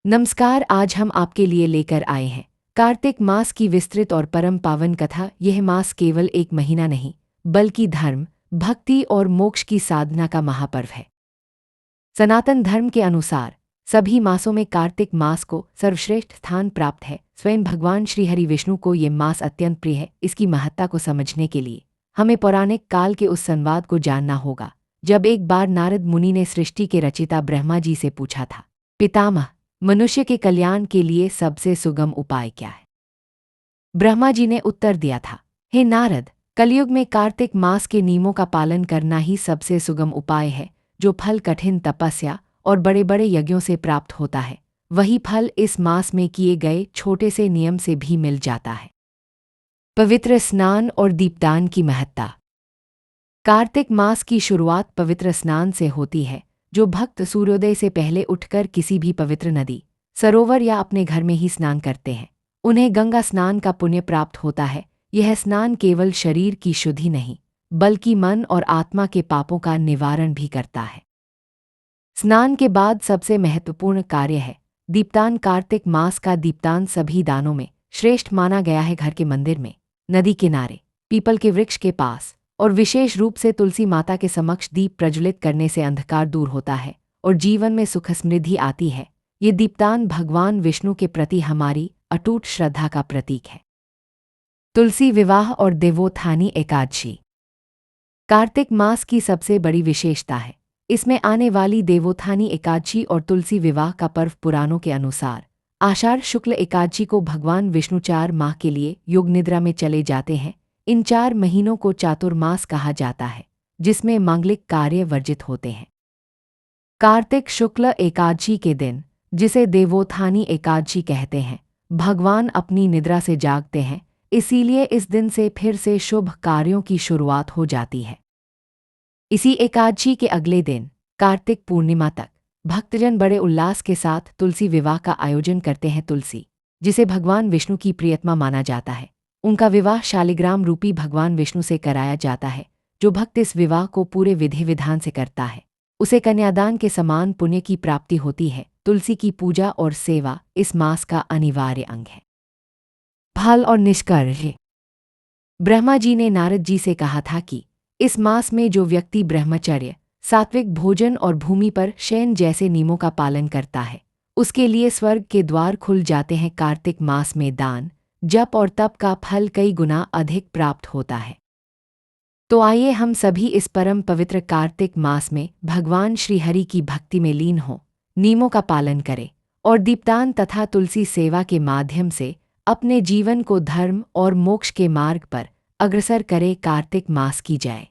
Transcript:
नमस्कार। आज हम आपके लिए लेकर आए हैं कार्तिक मास की विस्तृत और परम पावन कथा। यह मास केवल एक महीना नहीं बल्कि धर्म, भक्ति और मोक्ष की साधना का महापर्व है। सनातन धर्म के अनुसार सभी मासों में कार्तिक मास को सर्वश्रेष्ठ स्थान प्राप्त है। स्वयं भगवान श्री हरि विष्णु को ये मास अत्यंत प्रिय है। इसकी महत्ता को समझने के लिए हमें पौराणिक काल के उस संवाद को जानना होगा जब एक बार नारद मुनि ने सृष्टि के रचिता ब्रह्मा जी से पूछा था, पितामह, मनुष्य के कल्याण के लिए सबसे सुगम उपाय क्या है? ब्रह्मा जी ने उत्तर दिया था, हे नारद, कलयुग में कार्तिक मास के नियमों का पालन करना ही सबसे सुगम उपाय है। जो फल कठिन तपस्या और बड़े बड़े यज्ञों से प्राप्त होता है, वही फल इस मास में किए गए छोटे से नियम से भी मिल जाता है। पवित्र स्नान और दीपदान की महत्ता। कार्तिक मास की शुरुआत पवित्र स्नान से होती है। जो भक्त सूर्योदय से पहले उठकर किसी भी पवित्र नदी, सरोवर या अपने घर में ही स्नान करते हैं, उन्हें गंगा स्नान का पुण्य प्राप्त होता है। यह स्नान केवल शरीर की शुद्धि नहीं बल्कि मन और आत्मा के पापों का निवारण भी करता है। स्नान के बाद सबसे महत्वपूर्ण कार्य है दीपदान। कार्तिक मास का दीपदान सभी दानों में श्रेष्ठ माना गया है। घर के मंदिर में, नदी किनारे, पीपल के वृक्ष के पास और विशेष रूप से तुलसी माता के समक्ष दीप प्रज्वलित करने से अंधकार दूर होता है और जीवन में सुख समृद्धि आती है। ये दीपदान भगवान विष्णु के प्रति हमारी अटूट श्रद्धा का प्रतीक है। तुलसी विवाह और देवोत्थानी एकादशी। कार्तिक मास की सबसे बड़ी विशेषता है इसमें आने वाली देवोत्थानी एकादशी और तुलसी विवाह का पर्व। पुराणों के अनुसार आषाढ़ शुक्ल एकादशी को भगवान विष्णु 4 माह के लिए योग निद्रा में चले जाते हैं। इन 4 महीनों को चातुर्मास कहा जाता है, जिसमें मांगलिक कार्य वर्जित होते हैं। कार्तिक शुक्ल एकादशी के दिन, जिसे देवोत्थानी एकादशी कहते हैं, भगवान अपनी निद्रा से जागते हैं, इसीलिए इस दिन से फिर से शुभ कार्यों की शुरुआत हो जाती है। इसी एकादशी के अगले दिन, कार्तिक पूर्णिमा तक, भक्तजन बड़े उल्लास के साथ तुलसी विवाह का आयोजन करते हैं। तुलसी, जिसे भगवान विष्णु की प्रियतमा माना जाता है, उनका विवाह शालिग्राम रूपी भगवान विष्णु से कराया जाता है। जो भक्त इस विवाह को पूरे विधि विधान से करता है, उसे कन्यादान के समान पुण्य की प्राप्ति होती है। तुलसी की पूजा और सेवा इस मास का अनिवार्य अंग है। फल और निष्कर्ष। ब्रह्मा जी ने नारद जी से कहा था कि इस मास में जो व्यक्ति ब्रह्मचर्य, सात्विक भोजन और भूमि पर शयन जैसे नियमों का पालन करता है, उसके लिए स्वर्ग के द्वार खुल जाते हैं। कार्तिक मास में दान, जप और तप का फल कई गुना अधिक प्राप्त होता है। तो आइए हम सभी इस परम पवित्र कार्तिक मास में भगवान श्री हरि की भक्ति में लीन हों, नियमों का पालन करें और दीपदान तथा तुलसी सेवा के माध्यम से अपने जीवन को धर्म और मोक्ष के मार्ग पर अग्रसर करें। कार्तिक मास की जय।